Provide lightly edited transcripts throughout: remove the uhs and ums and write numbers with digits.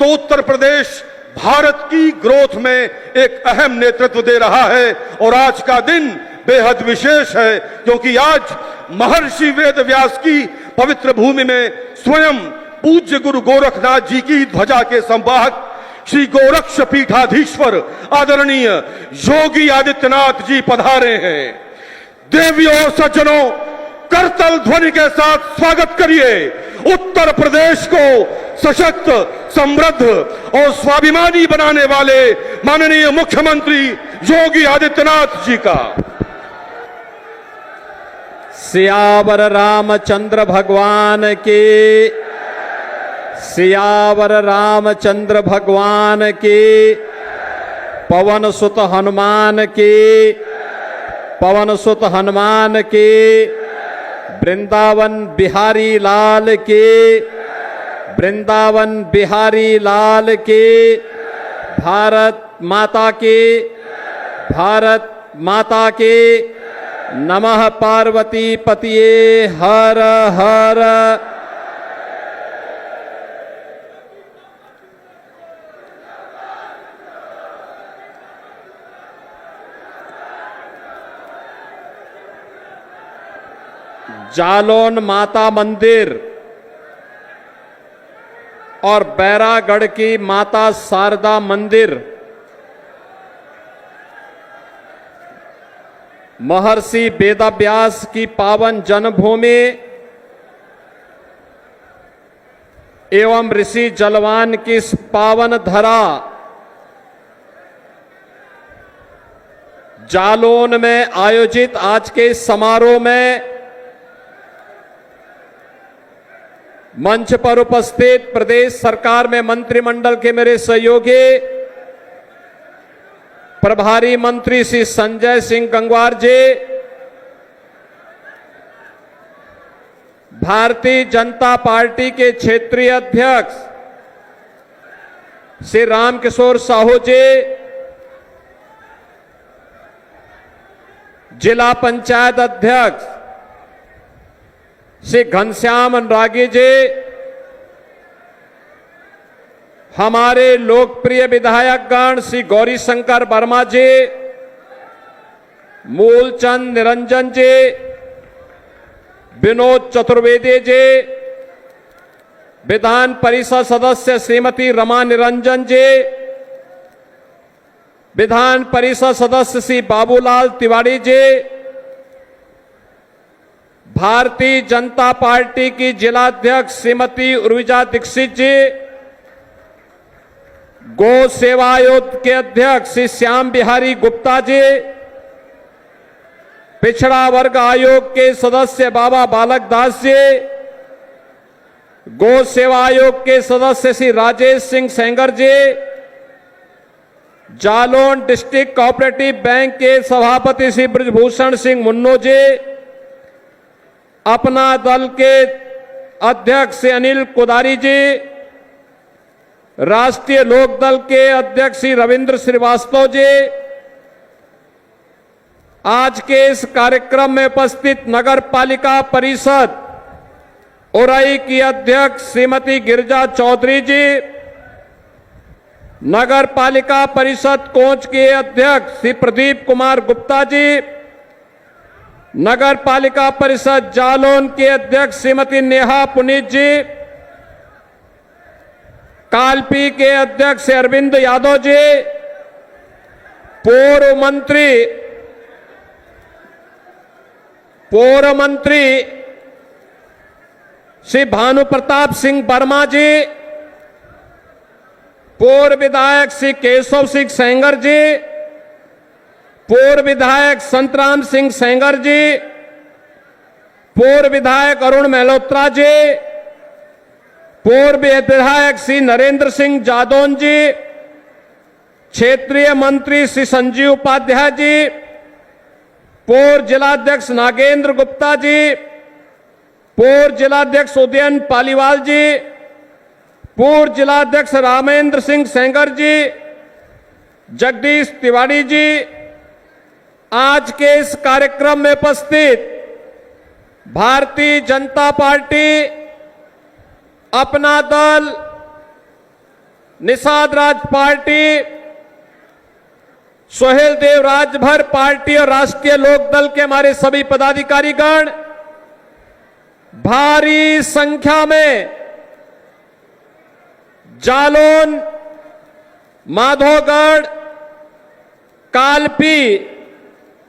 तो उत्तर प्रदेश भारत की ग्रोथ में एक अहम नेतृत्व दे रहा है। और आज का दिन बेहद विशेष है क्योंकि आज महर्षि वेद व्यास की पवित्र भूमि में स्वयं पूज्य गुरु गोरखनाथ जी की ध्वजा के संवाहक श्री गोरक्ष पीठाधीश्वर आदरणीय योगी आदित्यनाथ जी पधारे हैं। देवियों और सज्जनों, करतल ध्वनि के साथ स्वागत करिए उत्तर प्रदेश को सशक्त, समृद्ध और स्वाभिमानी बनाने वाले माननीय मुख्यमंत्री योगी आदित्यनाथ जी का। सियावर रामचंद्र भगवान की, सियावर रामचंद्र भगवान की, पवन सुत हनुमान की, पवन सुत हनुमान की, वृंदावन बिहारी लाल की, वृंदावन बिहारी लाल की, भारत माता की, भारत माता की। नमः पार्वती पतिये हर हर। जालौन माता मंदिर और बैरागढ़ की माता शारदा मंदिर महर्षि वेदव्यास की पावन जन्मभूमि एवं ऋषि जलवान की इस पावन धरा जालौन में आयोजित आज के समारोह में मंच पर उपस्थित प्रदेश सरकार में मंत्रिमंडल के मेरे सहयोगी प्रभारी मंत्री श्री संजय सिंह गंगवार जी, भारतीय जनता पार्टी के क्षेत्रीय अध्यक्ष श्री रामकिशोर साहू जी, जिला पंचायत अध्यक्ष श्री घनश्याम अनुरागी जी, हमारे लोकप्रिय विधायकगण श्री गौरी शंकर वर्मा जी, मूलचंद निरंजन जी, विनोद चतुर्वेदी जी, विधान परिषद सदस्य श्रीमती रमा निरंजन जी, विधान परिषद सदस्य श्री बाबूलाल तिवारी जी, भारतीय जनता पार्टी की जिलाध्यक्ष श्रीमती उर्विजा दीक्षित जी, गौ सेवा आयोग के अध्यक्ष श्री श्याम बिहारी गुप्ता जी, पिछड़ा वर्ग आयोग के सदस्य बाबा बालक दास जी, गौ सेवा आयोग के सदस्य श्री राजेश सिंह सेंगर जी, जालौन डिस्ट्रिक्ट कोऑपरेटिव बैंक के सभापति श्री ब्रजभूषण सिंह मुन्नो जी, अपना दल के अध्यक्ष श्री अनिल कुदारी जी, राष्ट्रीय लोक दल के अध्यक्ष श्री रविंद्र श्रीवास्तव जी, आज के इस कार्यक्रम में उपस्थित नगर पालिका परिषद उरई की अध्यक्ष श्रीमती गिरिजा चौधरी जी, नगर पालिका परिषद कोंच के अध्यक्ष श्री प्रदीप कुमार गुप्ता जी, नगर पालिका परिषद जालौन के अध्यक्ष श्रीमती नेहा पुनीत जी, कालपी के अध्यक्ष अरविंद यादव जी, पूर्व मंत्री श्री भानु प्रताप सिंह वर्मा जी, पूर्व विधायक श्री केशव सिंह सेंगर जी, पूर्व विधायक संतराम सिंह सेंगर जी, पूर्व विधायक अरुण मेहलोत्रा जी, पूर्व विधायक श्री नरेंद्र सिंह जादौन जी, क्षेत्रीय मंत्री श्री संजीव उपाध्याय जी, पूर्व जिलाध्यक्ष नागेंद्र गुप्ता जी, पूर्व जिलाध्यक्ष उदयन पालीवाल जी, पूर्व जिलाध्यक्ष रामेंद्र सिंह सेंगर जी, जगदीश तिवारी जी, आज के इस कार्यक्रम में उपस्थित भारतीय जनता पार्टी, अपना दल, निषाद राज पार्टी, सोहेल देव राजभर पार्टी और राष्ट्रीय लोकदल के हमारे सभी पदाधिकारीगण भारी संख्या में जालौन, माधोगढ़, कालपी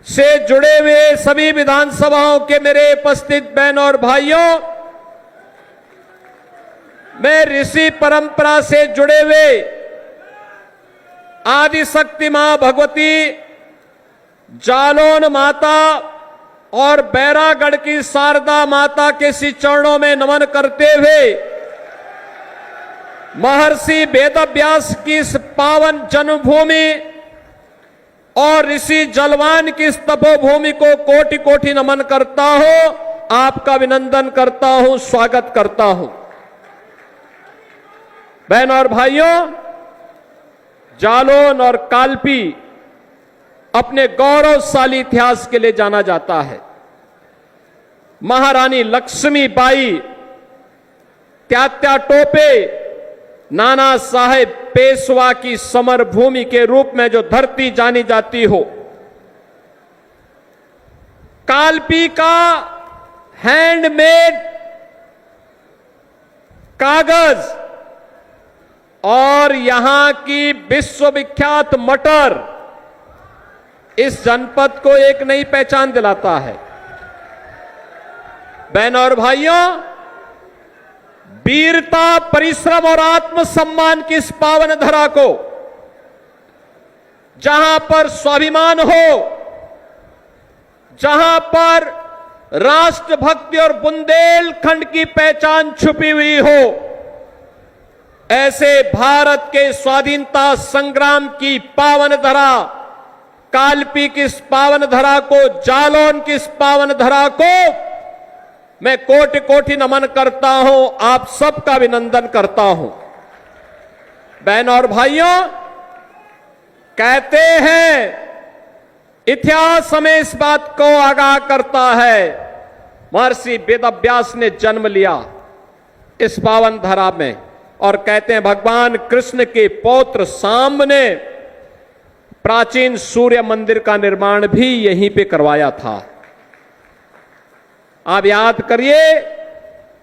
से जुड़े हुए सभी विधानसभाओं के मेरे उपस्थित बहनों और भाइयों, मैं ऋषि परंपरा से जुड़े हुए आदि शक्ति मां भगवती, जालौन माता और बैरागढ़ की शारदा माता के श्री चरणों में नमन करते हुए महर्षि वेदव्यास की इस पावन जन्मभूमि और ऋषि जलवान की इस तपोभूमि को कोटि कोटि नमन करता हूं, आपका अभिनंदन करता हूं, स्वागत करता हूं। बहनों और भाइयों, जालौन और कालपी अपने गौरवशाली इतिहास के लिए जाना जाता है। महारानी लक्ष्मीबाई, त्यात्या टोपे, नाना साहेब पेशवा की समर भूमि के रूप में जो धरती जानी जाती हो, कालपी का हैंडमेड कागज और यहां की विश्वविख्यात मटर इस जनपद को एक नई पहचान दिलाता है। बहनों और भाइयों, वीरता, परिश्रम और आत्मसम्मान की इस पावन धरा को, जहां पर स्वाभिमान हो, जहां पर राष्ट्रभक्ति और बुंदेलखंड की पहचान छुपी हुई हो, ऐसे भारत के स्वाधीनता संग्राम की पावन धरा, कालपी की इस पावन धरा को, जालौन की इस पावन धरा को मैं कोटि कोटि नमन करता हूं, आप सबका अभिनंदन करता हूं। बहनों और भाइयों, कहते हैं इतिहास हमें इस बात को आगाह करता है, महर्षि वेदव्यास ने जन्म लिया इस पावन धरा में, और कहते हैं भगवान कृष्ण के पौत्र सांब ने प्राचीन सूर्य मंदिर का निर्माण भी यहीं पे करवाया था। आप याद करिए,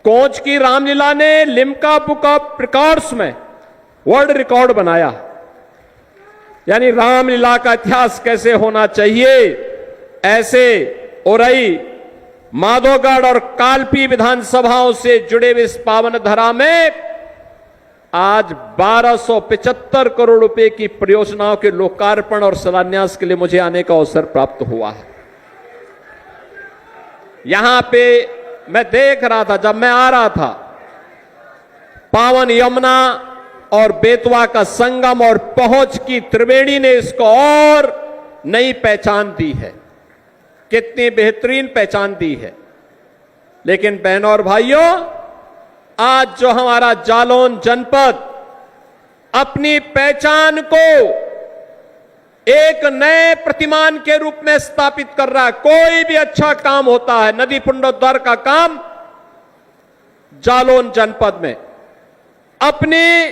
कोंच की रामलीला ने लिम्का बुक ऑफ रिकॉर्ड्स में वर्ल्ड रिकॉर्ड बनाया, यानी रामलीला का इतिहास कैसे होना चाहिए। ऐसे ओरई, माधोगढ़ और कालपी विधानसभाओं से जुड़े हुए इस पावन धरा में आज 1275 करोड़ रुपए की परियोजनाओं के लोकार्पण और शिलान्यास के लिए मुझे आने का अवसर प्राप्त हुआ है। यहां पे मैं देख रहा था, जब मैं आ रहा था, पावन यमुना और बेतवा का संगम और पहुंच की त्रिवेणी ने इसको और नई पहचान दी है, कितनी बेहतरीन पहचान दी है। लेकिन बहनों और भाइयों, आज जो हमारा जालौन जनपद अपनी पहचान को एक नए प्रतिमान के रूप में स्थापित कर रहा है, कोई भी अच्छा काम होता है, नदी पुनरुद्धार का काम जालौन जनपद में अपनी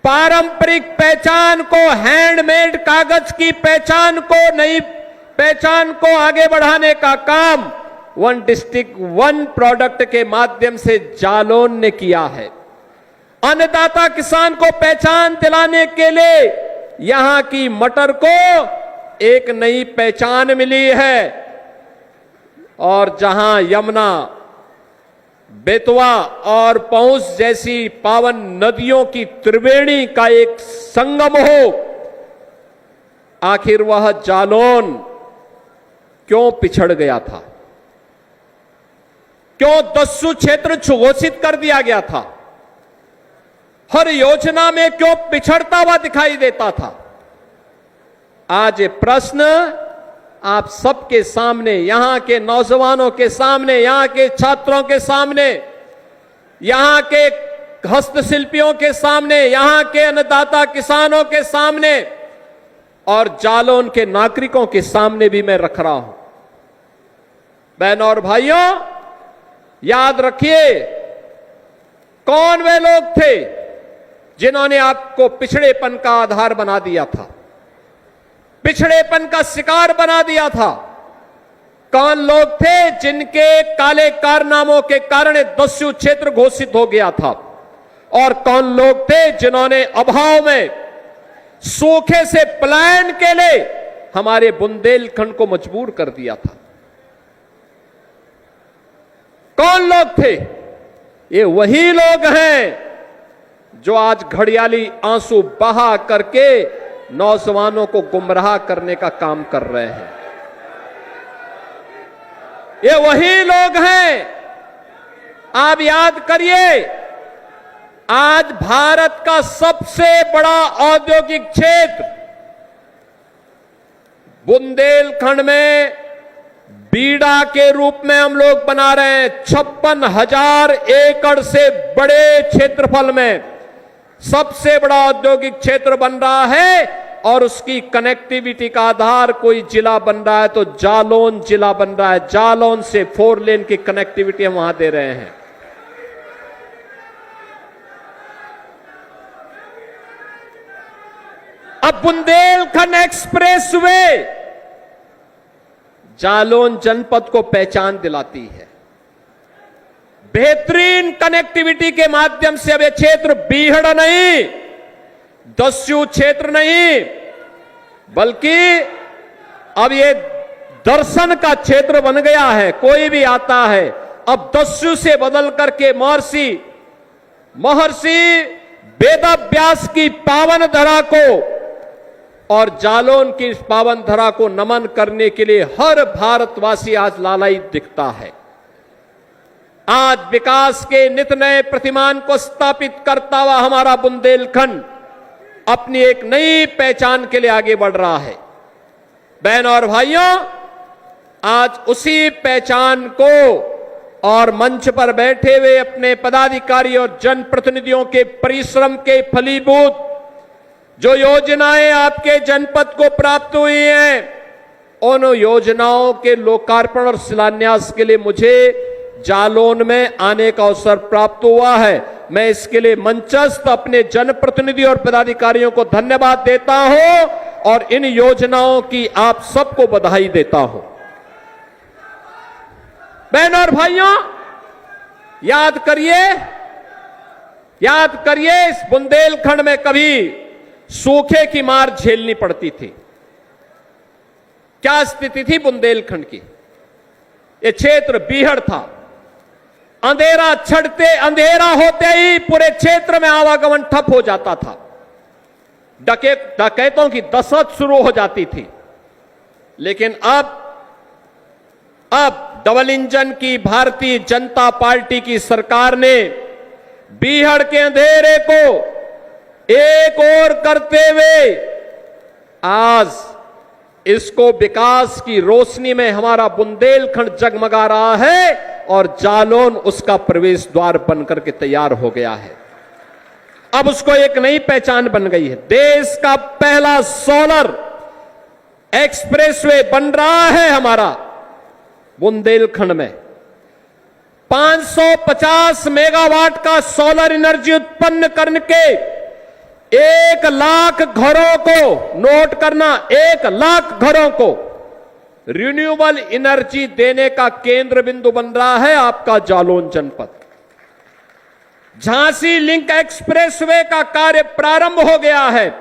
पारंपरिक पहचान को, हैंडमेड कागज की पहचान को, नई पहचान को आगे बढ़ाने का काम वन डिस्ट्रिक्ट वन प्रोडक्ट के माध्यम से जालौन ने किया है। अन्नदाता किसान को पहचान दिलाने के लिए यहां की मटर को एक नई पहचान मिली है, और जहां यमुना, बेतवा और पहुंच जैसी पावन नदियों की त्रिवेणी का एक संगम हो, आखिर वह जालौन क्यों पिछड़ गया था, क्यों दस्यु क्षेत्र घोषित कर दिया गया था, हर योजना में क्यों पिछड़ता हुआ दिखाई देता था। आज ये प्रश्न आप सबके सामने, यहां के नौजवानों के सामने, यहां के छात्रों के सामने, यहां के हस्तशिल्पियों के सामने, यहां के अन्नदाता किसानों के सामने और जालौन के नागरिकों के सामने भी मैं रख रहा हूं। बहनों और भाइयों, याद रखिए, कौन वे लोग थे जिन्होंने आपको पिछड़ेपन का आधार बना दिया था, पिछड़ेपन का शिकार बना दिया था। कौन लोग थे जिनके काले कारनामों के कारण दस्यु क्षेत्र घोषित हो गया था, और कौन लोग थे जिन्होंने अभाव में सूखे से पलायन के लिए हमारे बुंदेलखंड को मजबूर कर दिया था। कौन लोग थे? ये वही लोग हैं जो आज घड़ियाली आंसू बहा करके नौजवानों को गुमराह करने का काम कर रहे हैं। ये वही लोग हैं। आप याद करिए, आज भारत का सबसे बड़ा औद्योगिक क्षेत्र बुंदेलखंड में बीड़ा के रूप में हम लोग बना रहे हैं। 56,000 एकड़ से बड़े क्षेत्रफल में सबसे बड़ा औद्योगिक क्षेत्र बन रहा है, और उसकी कनेक्टिविटी का आधार कोई जिला बन रहा है तो जालौन जिला बन रहा है। जालौन से 4 लेन की कनेक्टिविटी हम वहां दे रहे हैं। अब बुंदेलखंड एक्सप्रेसवे जालौन जनपद को पहचान दिलाती है। बेहतरीन कनेक्टिविटी के माध्यम से अब यह क्षेत्र बीहड़ नहीं, दस्यु क्षेत्र नहीं, बल्कि अब यह दर्शन का क्षेत्र बन गया है। कोई भी आता है अब दस्यु से बदल करके महर्षि वेदव्यास की पावन धरा को और जालौन की इस पावन धरा को नमन करने के लिए हर भारतवासी आज लालायित दिखता है। आज विकास के नित नए प्रतिमान को स्थापित करता हुआ हमारा बुंदेलखंड अपनी एक नई पहचान के लिए आगे बढ़ रहा है। बहनों और भाइयों, आज उसी पहचान को और मंच पर बैठे हुए अपने पदाधिकारी और जनप्रतिनिधियों के परिश्रम के फलीभूत जो योजनाएं आपके जनपद को प्राप्त हुई हैं, उन योजनाओं के लोकार्पण और शिलान्यास के लिए मुझे जालौन में आने का अवसर प्राप्त हुआ है। मैं इसके लिए मंचस्थ अपने जनप्रतिनिधि और पदाधिकारियों को धन्यवाद देता हूं और इन योजनाओं की आप सबको बधाई देता हूं। बहनों और भाइयों, याद करिए इस बुंदेलखंड में कभी सूखे की मार झेलनी पड़ती थी। क्या स्थिति थी बुंदेलखंड की? यह क्षेत्र बीहड़ था। अंधेरा होते ही पूरे क्षेत्र में आवागमन ठप हो जाता था। डकैतों की दस्तक शुरू हो जाती थी। लेकिन अब डबल इंजन की भारतीय जनता पार्टी की सरकार ने बीहड़ के अंधेरे को एक और करते हुए आज इसको विकास की रोशनी में हमारा बुंदेलखंड जगमगा रहा है और जालौन उसका प्रवेश द्वार बनकर के तैयार हो गया है। अब उसको एक नई पहचान बन गई है। देश का पहला सोलर एक्सप्रेसवे बन रहा है हमारा बुंदेलखंड में। 550 मेगावाट का सोलर एनर्जी उत्पन्न करके 1 लाख घरों को, नोट करना, 1 लाख घरों को रिन्यूएबल एनर्जी देने का केंद्र बिंदु बन रहा है आपका जालौन जनपद। झांसी लिंक एक्सप्रेसवे का कार्य प्रारंभ हो गया है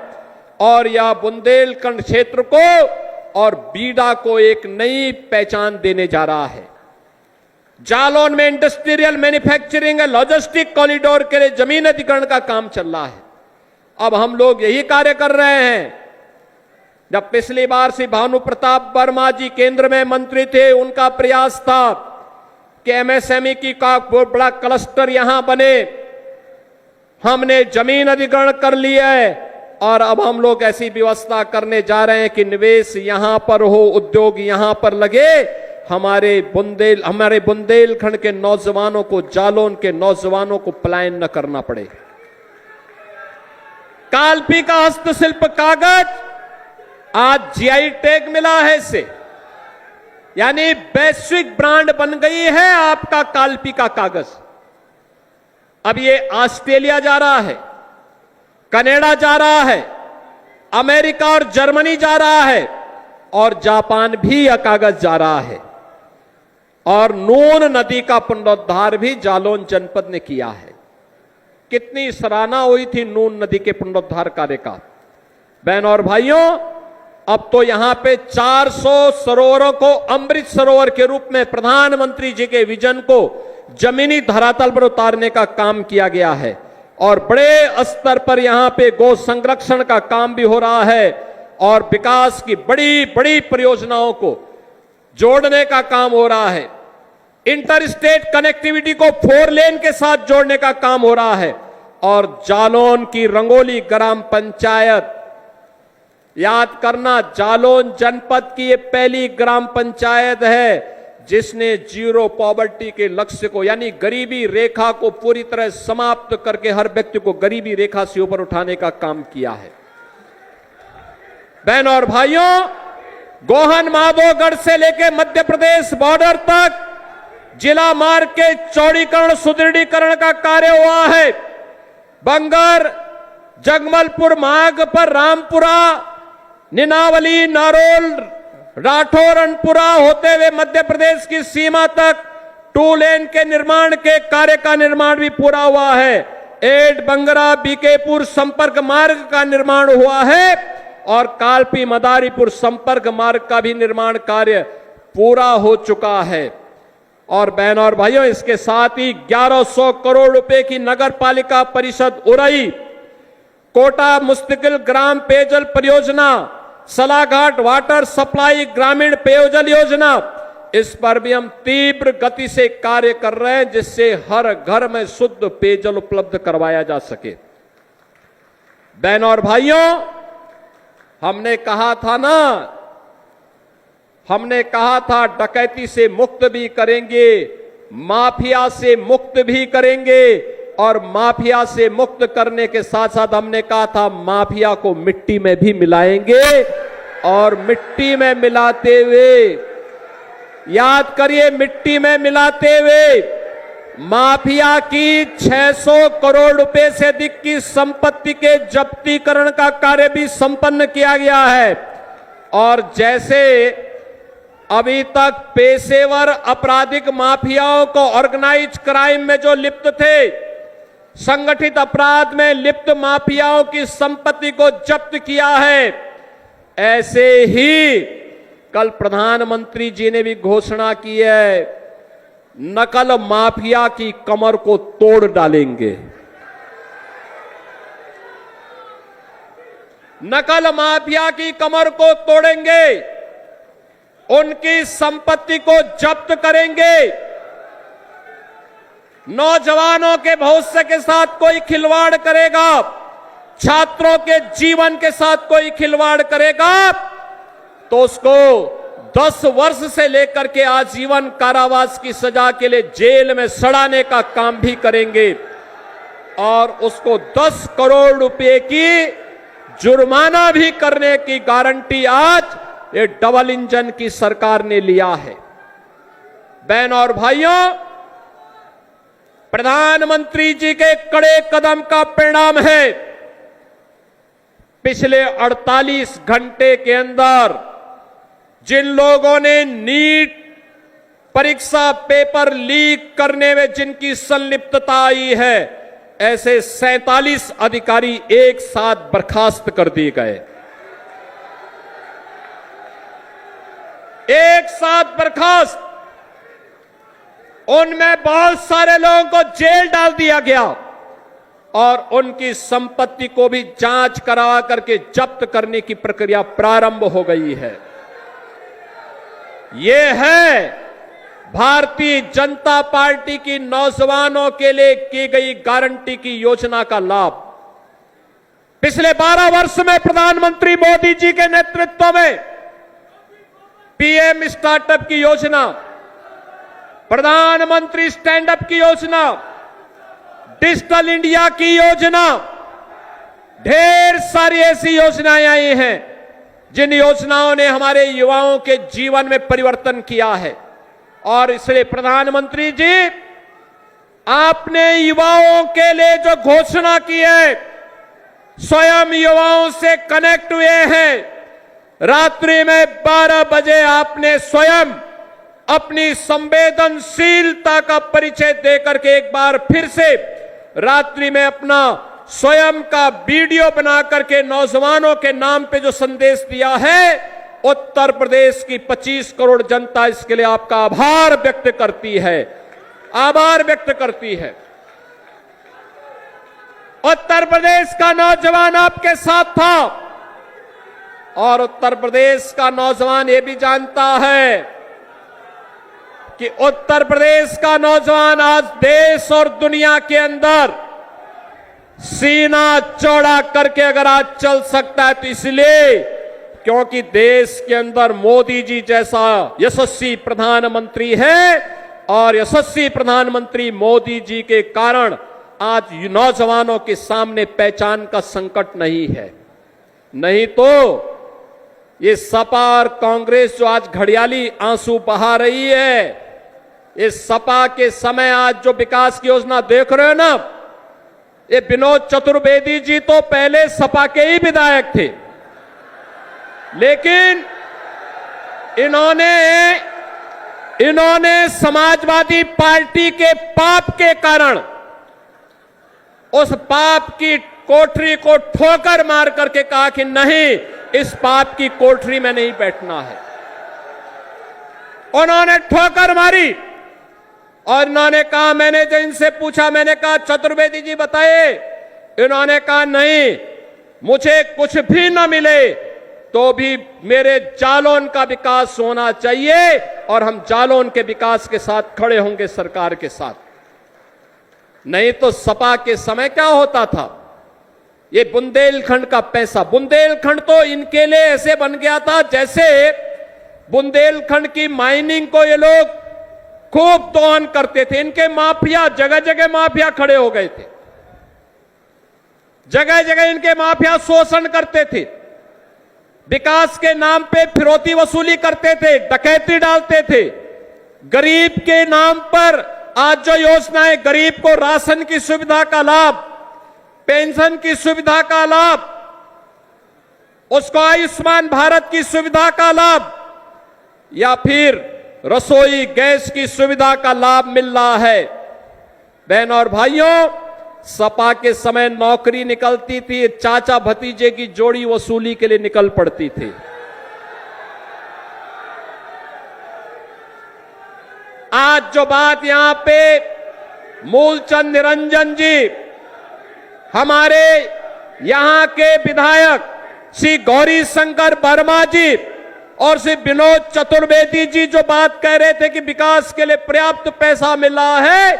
और यह बुंदेलखंड क्षेत्र को और बीड़ा को एक नई पहचान देने जा रहा है। जालौन में इंडस्ट्रियल मैन्युफैक्चरिंग लॉजिस्टिक कॉरिडोर के लिए जमीन अधिग्रहण का काम चल रहा है। अब हम लोग यही कार्य कर रहे हैं। जब पिछली बार श्री भानु प्रताप वर्मा जी केंद्र में मंत्री थे, उनका प्रयास था कि एमएसएमई की का बहुत बड़ा क्लस्टर यहां बने। हमने जमीन अधिग्रहण कर लिया है और अब हम लोग ऐसी व्यवस्था करने जा रहे हैं कि निवेश यहां पर हो, उद्योग यहां पर लगे, हमारे बुंदेलखंड के नौजवानों को, जालौन के नौजवानों को पलायन न करना पड़े। कालपी का हस्तशिल्प कागज आज जीआई टैग मिला है इसे, यानी वैश्विक ब्रांड बन गई है आपका कालपी का कागज। अब ये ऑस्ट्रेलिया जा रहा है, कनाडा जा रहा है, अमेरिका और जर्मनी जा रहा है और जापान भी कागज जा रहा है। और नून नदी का पुनरुद्धार भी जालौन जनपद ने किया है। कितनी सराहना हुई थी नून नदी के पुनरुद्धार कार्य का। बहन और भाइयों, अब तो यहां पे 400 सरोवरों को अमृत सरोवर के रूप में प्रधानमंत्री जी के विजन को जमीनी धरातल पर उतारने का काम किया गया है और बड़े स्तर पर यहां पे गौ संरक्षण का काम भी हो रहा है और विकास की बड़ी बड़ी परियोजनाओं को जोड़ने का काम हो रहा है। इंटर स्टेट कनेक्टिविटी को 4 लेन के साथ जोड़ने का काम हो रहा है। और जालौन की रंगोली ग्राम पंचायत, याद करना, जालौन जनपद की ये पहली ग्राम पंचायत है जिसने जीरो पॉवर्टी के लक्ष्य को, यानी गरीबी रेखा को पूरी तरह समाप्त करके हर व्यक्ति को गरीबी रेखा से ऊपर उठाने का काम किया है। बहन और भाइयों, गोहन माधोगढ़ से लेकर मध्य प्रदेश बॉर्डर तक जिला मार्ग के चौड़ीकरण सुदृढ़ीकरण का कार्य हुआ है। बंगर जगमलपुर मार्ग पर रामपुरा, निनावली, नारोल, राठौरनपुरा होते हुए मध्य प्रदेश की सीमा तक 2 लेन के निर्माण के कार्य का निर्माण भी पूरा हुआ है। एड बंगरा बीकेपुर संपर्क मार्ग का निर्माण हुआ है और कालपी मदारीपुर संपर्क मार्ग का भी निर्माण कार्य पूरा हो चुका है। और बहनों और भाइयों, इसके साथ ही 1100 करोड़ रुपए की नगर पालिका परिषद उरई, कोटा मुस्तकिल ग्राम पेयजल परियोजना, सलाघाट वाटर सप्लाई ग्रामीण पेयजल योजना, इस पर भी हम तीव्र गति से कार्य कर रहे हैं जिससे हर घर में शुद्ध पेयजल उपलब्ध करवाया जा सके। बहनों और भाइयों, हमने कहा था डकैती से मुक्त भी करेंगे, माफिया से मुक्त भी करेंगे और माफिया से मुक्त करने के साथ साथ हमने कहा था माफिया को मिट्टी में भी मिलाएंगे। और मिट्टी में मिलाते हुए, याद करिए, मिट्टी में मिलाते हुए माफिया की 600 करोड़ रुपए से अधिक की संपत्ति के जब्तीकरण का कार्य भी संपन्न किया गया है। और जैसे अभी तक पेशेवर आपराधिक माफियाओं को ऑर्गेनाइज क्राइम में जो लिप्त थे, संगठित अपराध में लिप्त माफियाओं की संपत्ति को जब्त किया है, ऐसे ही कल प्रधानमंत्री जी ने भी घोषणा की है नकल माफिया की कमर को तोड़ डालेंगे। नकल माफिया की कमर को तोड़ेंगे, उनकी संपत्ति को जब्त करेंगे। नौजवानों के भविष्य के साथ कोई खिलवाड़ करेगा, छात्रों के जीवन के साथ कोई खिलवाड़ करेगा तो उसको 10 वर्ष से लेकर के आजीवन कारावास की सजा के लिए जेल में सड़ाने का काम भी करेंगे और उसको 10 करोड़ रुपए की जुर्माना भी करने की गारंटी आज ये डबल इंजन की सरकार ने लिया है। बहनों और भाइयों, प्रधानमंत्री जी के कड़े कदम का परिणाम है पिछले 48 घंटे के अंदर जिन लोगों ने नीट परीक्षा पेपर लीक करने में जिनकी संलिप्तता आई है, ऐसे 47 अधिकारी एक साथ बर्खास्त कर दिए गए। एक साथ बर्खास्त। उनमें बहुत सारे लोगों को जेल डाल दिया गया और उनकी संपत्ति को भी जांच करा करके जब्त करने की प्रक्रिया प्रारंभ हो गई है। यह है भारतीय जनता पार्टी की नौजवानों के लिए की गई गारंटी की योजना का लाभ। पिछले 12 वर्ष में प्रधानमंत्री मोदी जी के नेतृत्व में पीएम स्टार्टअप की योजना, प्रधानमंत्री स्टैंड अप की योजना, डिजिटल इंडिया की योजना, ढेर सारी ऐसी योजनाएं आई हैं जिन योजनाओं ने हमारे युवाओं के जीवन में परिवर्तन किया है। और इसलिए प्रधानमंत्री जी, आपने युवाओं के लिए जो घोषणा की है स्वयं युवाओं से कनेक्ट हुए हैं। रात्रि में 12 बजे आपने स्वयं अपनी संवेदनशीलता का परिचय देकर के एक बार फिर से रात्रि में अपना स्वयं का वीडियो बना करके नौजवानों के नाम पे जो संदेश दिया है, उत्तर प्रदेश की 25 करोड़ जनता इसके लिए आपका आभार व्यक्त करती है, आभार व्यक्त करती है। उत्तर प्रदेश का नौजवान आपके साथ था और उत्तर प्रदेश का नौजवान ये भी जानता है कि उत्तर प्रदेश का नौजवान आज देश और दुनिया के अंदर सीना चौड़ा करके अगर आज चल सकता है तो इसलिए क्योंकि देश के अंदर मोदी जी जैसा यशस्वी प्रधानमंत्री है और यशस्वी प्रधानमंत्री मोदी जी के कारण आज नौजवानों के सामने पहचान का संकट नहीं है। नहीं तो ये सपा और कांग्रेस जो आज घड़ियाली आंसू बहा रही है, इस सपा के समय आज जो विकास की योजना देख रहे हो ना, ये विनोद चतुर्वेदी जी तो पहले सपा के ही विधायक थे, लेकिन इन्होंने समाजवादी पार्टी के पाप के कारण उस पाप की कोठरी को ठोकर मार करके कहा कि नहीं, इस पाप की कोठरी में नहीं बैठना है। उन्होंने ठोकर मारी और इन्होंने कहा, मैंने जो इनसे पूछा, मैंने कहा चतुर्वेदी जी बताइए, इन्होंने कहा नहीं, मुझे कुछ भी न मिले तो भी मेरे जालौन का विकास होना चाहिए और हम जालौन के विकास के साथ खड़े होंगे सरकार के साथ। नहीं तो सपा के समय क्या होता था, ये बुंदेलखंड का पैसा, बुंदेलखंड तो इनके लिए ऐसे बन गया था जैसे बुंदेलखंड की माइनिंग को ये लोग खूब दोहन करते थे। इनके माफिया, जगह जगह माफिया खड़े हो गए थे, जगह जगह इनके माफिया शोषण करते थे, विकास के नाम पे फिरौती वसूली करते थे, डकैती डालते थे। गरीब के नाम पर आज जो योजनाएं, गरीब को राशन की सुविधा का लाभ, पेंशन की सुविधा का लाभ, उसको आयुष्मान भारत की सुविधा का लाभ या फिर रसोई गैस की सुविधा का लाभ मिल रहा है। बहनों और भाइयों, सपा के समय नौकरी निकलती थी, चाचा भतीजे की जोड़ी वसूली के लिए निकल पड़ती थी। आज जो बात यहां पे मूलचंद निरंजन जी, हमारे यहां के विधायक श्री गौरी शंकर वर्मा जी और श्री विनोद चतुर्वेदी जी जो बात कह रहे थे कि विकास के लिए पर्याप्त पैसा मिला है,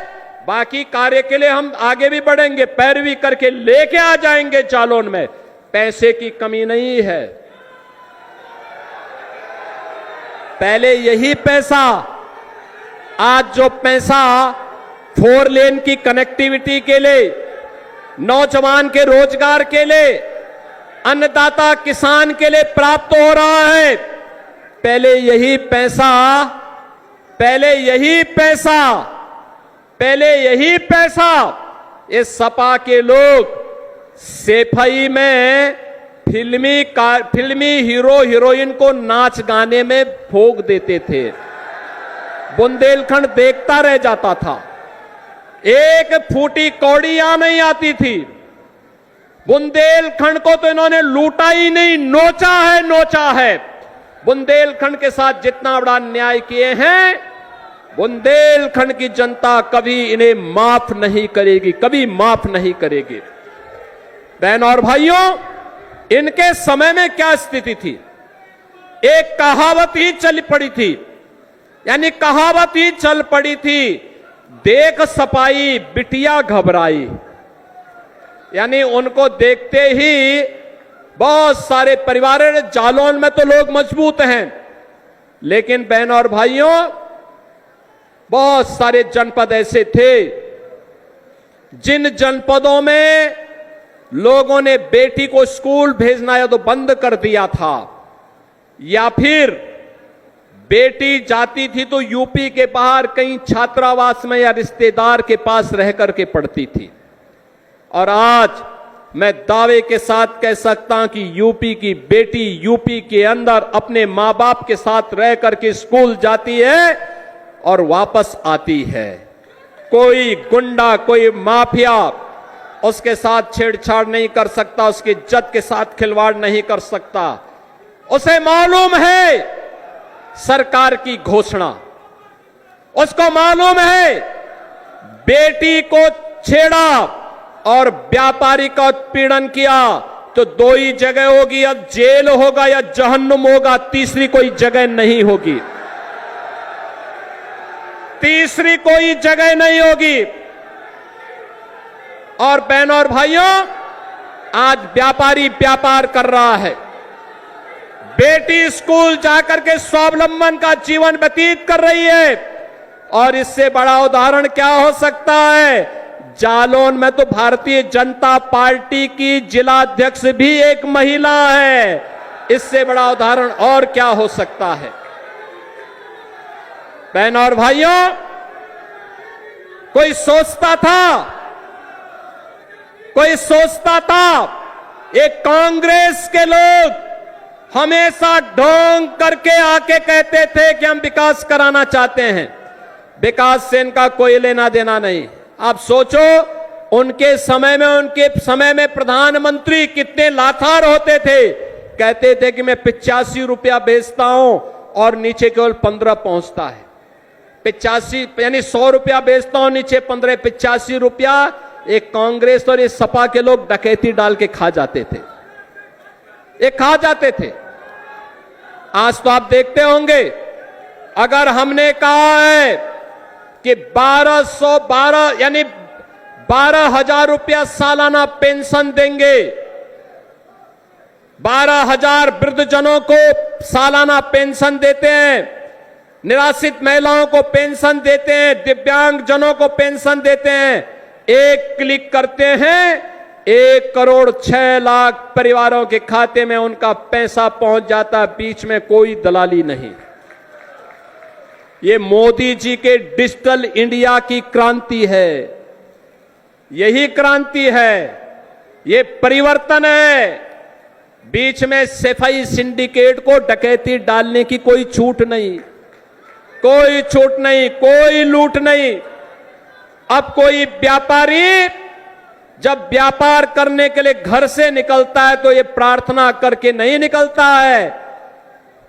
बाकी कार्य के लिए हम आगे भी बढ़ेंगे, पैरवी करके लेके आ जाएंगे जालौन में, पैसे की कमी नहीं है। पहले यही पैसा, आज जो पैसा 4 लेन की कनेक्टिविटी के लिए, नौजवान के रोजगार के लिए, अन्नदाता किसान के लिए प्राप्त हो रहा है, पहले यही पैसा इस सपा के लोग सेफई में फिल्मी हीरो हीरोइन को नाच गाने में फूंक देते थे। बुंदेलखंड देखता रह जाता था, एक फूटी कौड़ी यहां नहीं आती थी। बुंदेलखंड को तो इन्होंने लूटा ही नहीं, नोचा है। बुंदेलखंड के साथ जितना बड़ा अन्याय किए हैं, बुंदेलखंड की जनता कभी इन्हें माफ नहीं करेगी, कभी माफ नहीं करेगी। बहनों और भाइयों, इनके समय में क्या स्थिति थी, एक कहावत ही चल पड़ी थी, देख सपाई बिटिया घबराई। यानी उनको देखते ही बहुत सारे परिवार, जालौन में तो लोग मजबूत हैं, लेकिन बहनों और भाइयों, बहुत सारे जनपद ऐसे थे जिन जनपदों में लोगों ने बेटी को स्कूल भेजना या तो बंद कर दिया था, या फिर बेटी जाती थी तो यूपी के बाहर कहीं छात्रावास में या रिश्तेदार के पास रह करके पढ़ती थी। और आज मैं दावे के साथ कह सकता हूं कि यूपी की बेटी यूपी के अंदर अपने मां बाप के साथ रह करके स्कूल जाती है और वापस आती है। कोई गुंडा, कोई माफिया उसके साथ छेड़छाड़ नहीं कर सकता, उसकी इज्जत के साथ खिलवाड़ नहीं कर सकता। उसे मालूम है सरकार की घोषणा, उसको मालूम है बेटी को छेड़ा और व्यापारी का उत्पीड़न किया तो दो ही जगह होगी, या जेल होगा या जहन्नुम होगा, तीसरी कोई जगह नहीं होगी, तीसरी कोई जगह नहीं होगी। और बहनों और भाइयों, आज व्यापारी व्यापार कर रहा है, बेटी स्कूल जाकर के स्वावलंबन का जीवन व्यतीत कर रही है। और इससे बड़ा उदाहरण क्या हो सकता है? जालौन में तो भारतीय जनता पार्टी की जिला अध्यक्ष भी एक महिला है। इससे बड़ा उदाहरण और क्या हो सकता है? बहनों और भाइयों, कोई सोचता था एक कांग्रेस के लोग हमेशा ढोंग करके आके कहते थे कि हम विकास कराना चाहते हैं, विकास से इनका कोई लेना देना नहीं। आप सोचो, उनके समय में प्रधानमंत्री कितने लाचार होते थे, कहते थे कि मैं 85 रुपया बेचता हूं और नीचे केवल 15 पहुंचता है। 85 यानी 100 रुपया बेचता हूं, नीचे 15, 85 रुपया। एक कांग्रेस और इस सपा के लोग डकैती डाल के खा जाते थे, आज तो आप देखते होंगे, अगर हमने कहा है कि 1212 यानी 12,000 रुपया सालाना पेंशन देंगे, 12,000 वृद्धजनों को सालाना पेंशन देते हैं, निराश्रित महिलाओं को पेंशन देते हैं, दिव्यांग जनों को पेंशन देते हैं। एक क्लिक करते हैं, 1,06,00,000 परिवारों के खाते में उनका पैसा पहुंच जाता है, बीच में कोई दलाली नहीं। ये मोदी जी के डिजिटल इंडिया की क्रांति है, यही क्रांति है, ये परिवर्तन है। बीच में सफाई सिंडिकेट को डकैती डालने की कोई छूट नहीं, कोई छूट नहीं, कोई लूट नहीं। अब कोई व्यापारी जब व्यापार करने के लिए घर से निकलता है तो ये प्रार्थना करके नहीं निकलता है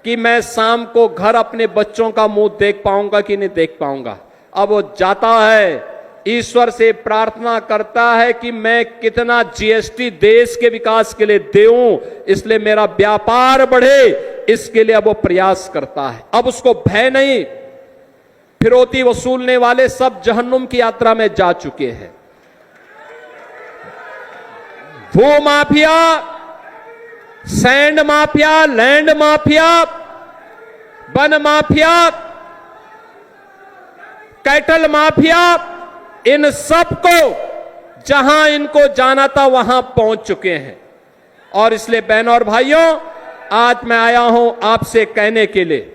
कि मैं शाम को घर अपने बच्चों का मुंह देख पाऊंगा कि नहीं देख पाऊंगा। अब वो जाता है, ईश्वर से प्रार्थना करता है कि मैं कितना जीएसटी देश के विकास के लिए दूं, इसलिए मेरा व्यापार बढ़े, इसके लिए अब वो प्रयास करता है। अब उसको भय नहीं, फिरौती वसूलने वाले सब जहन्नुम की यात्रा में जा चुके हैं। भू mafia, sand mafia, land mafia, वन माफिया, कैटल माफिया, इन सबको जहां इनको जाना था वहां पहुंच चुके हैं। और इसलिए बहनों और भाइयों, आज मैं आया हूं आपसे कहने के लिए,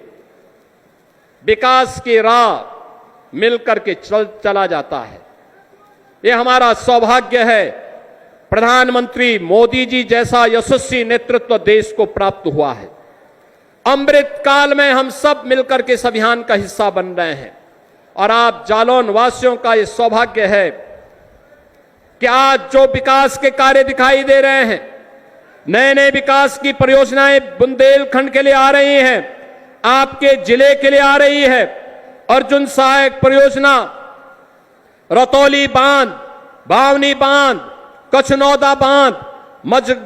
विकास की राह मिलकर के चला जाता है। यह हमारा सौभाग्य है, प्रधानमंत्री मोदी जी जैसा यशस्वी नेतृत्व देश को प्राप्त हुआ है। अमृत काल में हम सब मिलकर के इस अभियान का हिस्सा बन रहे हैं। और आप जालौन वासियों का यह सौभाग्य है कि आज जो विकास के कार्य दिखाई दे रहे हैं, नए नए विकास की परियोजनाएं बुंदेलखंड के लिए आ रही हैं, आपके जिले के लिए आ रही है। अर्जुन सहायक परियोजना, रतौली बांध, बावनी बांध, कचनौदा बांध,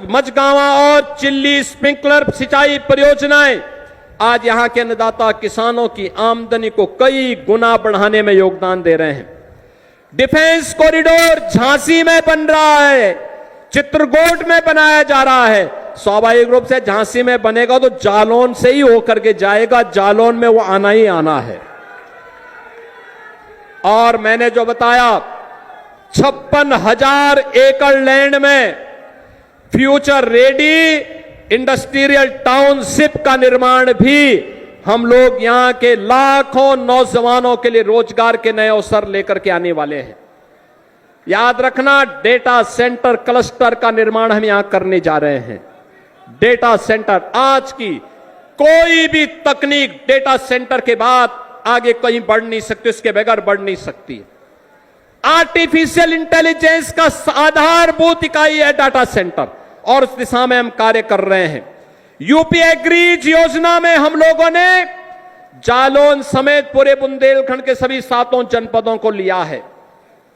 मझगांवा और चिल्ली स्प्रिंकलर सिंचाई परियोजनाएं आज यहां के अन्नदाता किसानों की आमदनी को कई गुना बढ़ाने में योगदान दे रहे हैं। डिफेंस कॉरिडोर झांसी में बन रहा है, चित्रकूट में बनाया जा रहा है। स्वाभाविक रूप से झांसी में बनेगा तो जालौन से ही होकर के जाएगा, जालौन में वो आना ही आना है। और मैंने जो बताया, 56,000 एकड़ लैंड में फ्यूचर रेडी इंडस्ट्रियल टाउनशिप का निर्माण भी हम लोग यहां के लाखों नौजवानों के लिए रोजगार के नए अवसर लेकर के आने वाले हैं। याद रखना, डेटा सेंटर क्लस्टर का निर्माण हम यहां करने जा रहे हैं। डेटा सेंटर, आज की कोई भी तकनीक डेटा सेंटर के बाद आगे कहीं बढ़ नहीं सकती, उसके बगैर बढ़ नहीं सकती। आर्टिफिशियल इंटेलिजेंस का आधारभूत इकाई है डाटा सेंटर, और उस दिशा में हम कार्य कर रहे हैं। यूपी एग्रीज योजना में हम लोगों ने जालौन समेत पूरे बुंदेलखंड के सभी 7 जनपदों को लिया है,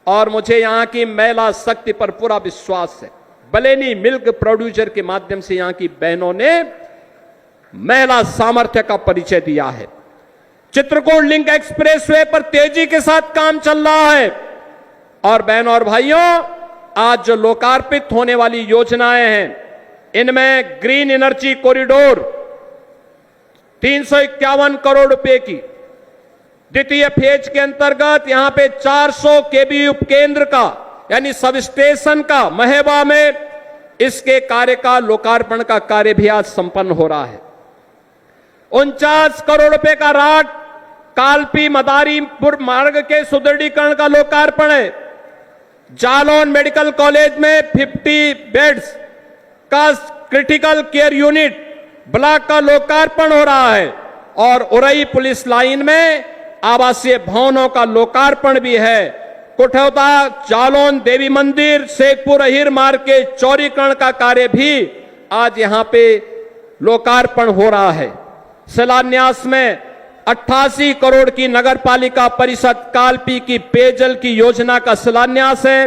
और मुझे यहां की महिला शक्ति पर पूरा विश्वास है। बलेनी मिल्क प्रोड्यूसर के माध्यम से यहां की बहनों ने महिला सामर्थ्य का परिचय दिया है। चित्रकूट लिंक एक्सप्रेसवे पर तेजी के साथ काम चल रहा है, और बहनों और भाइयों, आज जो लोकार्पित होने वाली योजनाएं हैं, इनमें ग्रीन एनर्जी कॉरिडोर 351 करोड़ रुपए की, द्वितीय फेज के अंतर्गत यहां पे 400 केवी उपकेंद्र का यानी सब स्टेशन का महेबा में इसके कार्य का लोकार्पण का कार्य भी आज संपन्न हो रहा है। 49 करोड़ रुपए का राट कालपी मदारीपुर मार्ग के सुदृढ़ीकरण का लोकार्पण है। जालौन मेडिकल कॉलेज में 50 बेड्स का क्रिटिकल केयर यूनिट ब्लॉक का लोकार्पण हो रहा है, और उरई पुलिस लाइन में आवासीय भवनों का लोकार्पण भी है। कुठौता जालौन देवी मंदिर शेखपुर अहिर मार्ग के चौड़ीकरण का कार्य भी आज यहां पे लोकार्पण हो रहा है। शिलान्यास में 88 करोड़ की नगर पालिका परिषद कालपी की पेयजल की योजना का शिलान्यास है।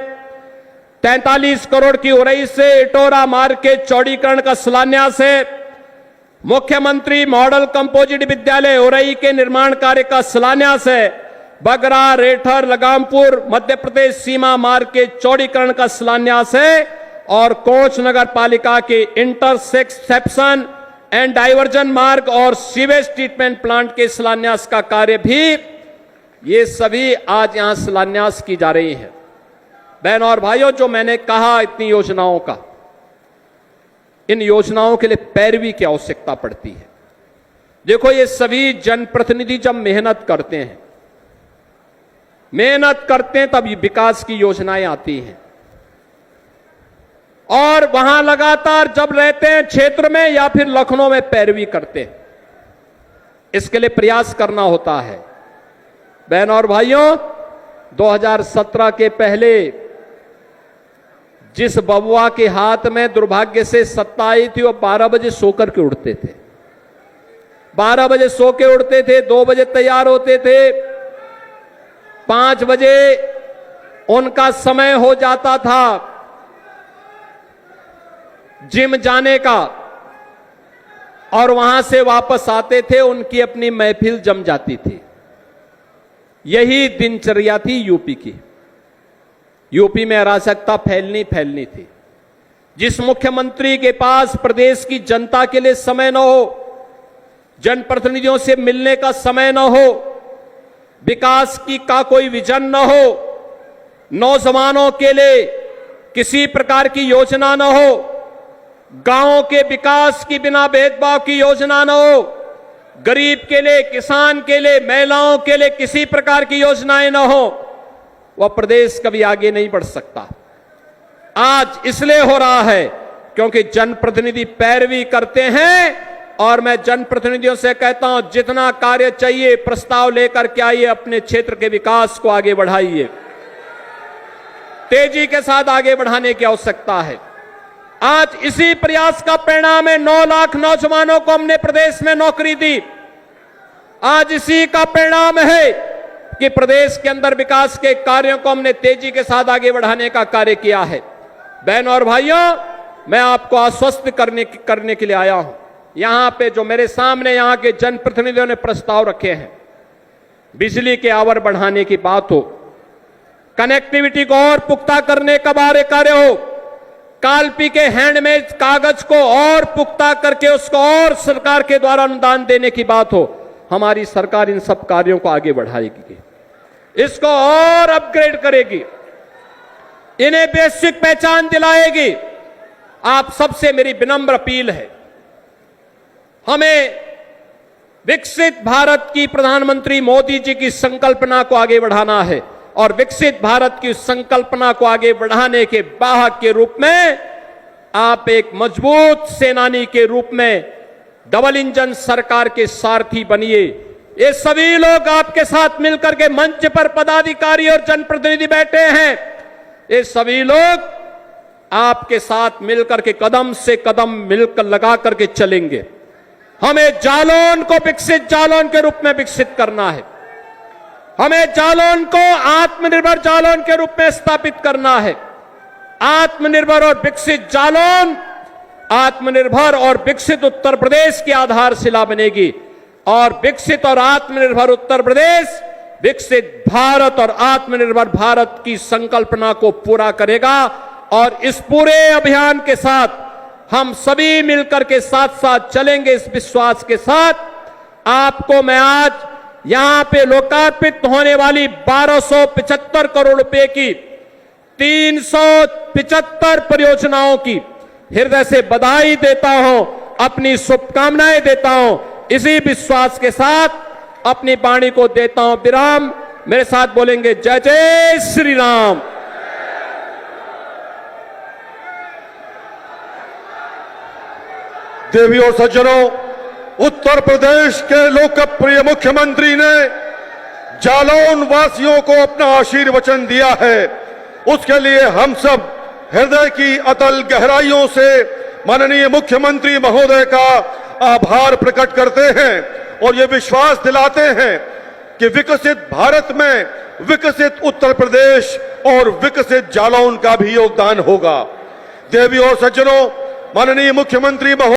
43 करोड़ की उरई से इटोरा मार्ग के चौड़ीकरण का शिलान्यास है। मुख्यमंत्री मॉडल कंपोजिट विद्यालय उरई के निर्माण कार्य का शिलान्यास है। बगरा रेठर लगामपुर मध्य प्रदेश सीमा मार्ग के चौड़ीकरण का शिलान्यास है, और कोच नगर पालिका के इंटरसेक्शन एंड डाइवर्जन मार्ग और सीवेज ट्रीटमेंट प्लांट के शिलान्यास का कार्य भी, ये सभी आज यहां शिलान्यास की जा रही है। बहनों और भाइयों, जो मैंने कहा इतनी योजनाओं का, इन योजनाओं के लिए पैरवी की आवश्यकता पड़ती है। देखो, ये सभी जनप्रतिनिधि जब मेहनत करते हैं तब विकास की योजनाएं आती हैं, और वहां लगातार जब रहते हैं क्षेत्र में या फिर लखनऊ में पैरवी करते हैं, इसके लिए प्रयास करना होता है। बहनों और भाइयों, 2017 के पहले जिस बबुआ के हाथ में दुर्भाग्य से सत्ता आई थी, वो 12 बजे सोकर के उठते थे। 12 बजे सो के उठते थे, 2 बजे तैयार होते थे, 5 बजे उनका समय हो जाता था जिम जाने का, और वहां से वापस आते थे, उनकी अपनी महफिल जम जाती थी। यही दिनचर्या थी यूपी की। यूपी में अराजकता फैलनी थी। जिस मुख्यमंत्री के पास प्रदेश की जनता के लिए समय न हो, जनप्रतिनिधियों से मिलने का समय न हो, विकास की का कोई विजन न हो, नौजवानों के लिए किसी प्रकार की योजना न हो, गांवों के विकास की बिना भेदभाव की योजना न हो, गरीब के लिए, किसान के लिए, महिलाओं के लिए किसी प्रकार की योजनाएं न हो, वह प्रदेश कभी आगे नहीं बढ़ सकता। आज इसलिए हो रहा है क्योंकि जनप्रतिनिधि पैरवी करते हैं, और मैं जनप्रतिनिधियों से कहता हूं, जितना कार्य चाहिए प्रस्ताव लेकर के आइए, अपने क्षेत्र के विकास को आगे बढ़ाइए। तेजी के साथ आगे बढ़ाने की आवश्यकता है। आज इसी प्रयास का परिणाम है 9 लाख नौजवानों को हमने प्रदेश में नौकरी दी। आज इसी का परिणाम है कि प्रदेश के अंदर विकास के कार्यों को हमने तेजी के साथ आगे बढ़ाने का कार्य किया है। बहनों और भाइयों, मैं आपको आश्वस्त करने के लिए आया हूं। यहां पे जो मेरे सामने यहां के जनप्रतिनिधियों ने प्रस्ताव रखे हैं, बिजली के आवर बढ़ाने की बात हो, कनेक्टिविटी को और पुख्ता करने का कार्य हो, कालपी के हैंडमेड कागज को और पुख्ता करके उसको और सरकार के द्वारा अनुदान देने की बात हो, हमारी सरकार इन सब कार्यों को आगे बढ़ाएगी, इसको और अपग्रेड करेगी, इन्हें बेसिक पहचान दिलाएगी। आप सबसे मेरी विनम्र अपील है, हमें विकसित भारत की प्रधानमंत्री मोदी जी की संकल्पना को आगे बढ़ाना है, और विकसित भारत की संकल्पना को आगे बढ़ाने के वाहक के रूप में आप एक मजबूत सेनानी के रूप में डबल इंजन सरकार के सारथी बनिए। ये सभी लोग आपके साथ मिलकर के मंच पर पदाधिकारी और जनप्रतिनिधि बैठे हैं। ये सभी लोग आपके साथ मिलकर के कदम से कदम मिलकर लगा करके चलेंगे। हमें जालौन को विकसित जालौन के रूप में विकसित करना है। हमें जालौन को आत्मनिर्भर जालौन के रूप में स्थापित करना है। आत्मनिर्भर और विकसित जालौन आत्मनिर्भर और विकसित उत्तर प्रदेश की आधारशिला बनेगी और विकसित और आत्मनिर्भर उत्तर प्रदेश विकसित भारत और आत्मनिर्भर भारत की संकल्पना को पूरा करेगा। और इस पूरे अभियान के साथ हम सभी मिलकर के साथ साथ चलेंगे। इस विश्वास के साथ आपको मैं आज यहां पे लोकार्पित होने वाली 1275 करोड़ रुपए की 375 परियोजनाओं की हृदय से बधाई देता हूं, अपनी शुभकामनाएं देता हूं। इसी विश्वास के साथ अपनी वाणी को देता हूं विराम। मेरे साथ बोलेंगे जय जय श्री राम। देवी और सज्जनों, उत्तर प्रदेश के लोकप्रिय मुख्यमंत्री ने जालौन वासियों को अपना आशीर्वचन दिया है। उसके लिए हम सब हृदय की अतल गहराइयों से माननीय मुख्यमंत्री महोदय का आभार प्रकट करते हैं और ये विश्वास दिलाते हैं कि विकसित भारत में विकसित उत्तर प्रदेश और विकसित जालौन का भी योगदान होगा। देवी और सज्जनों, माननीय मुख्यमंत्री महोदय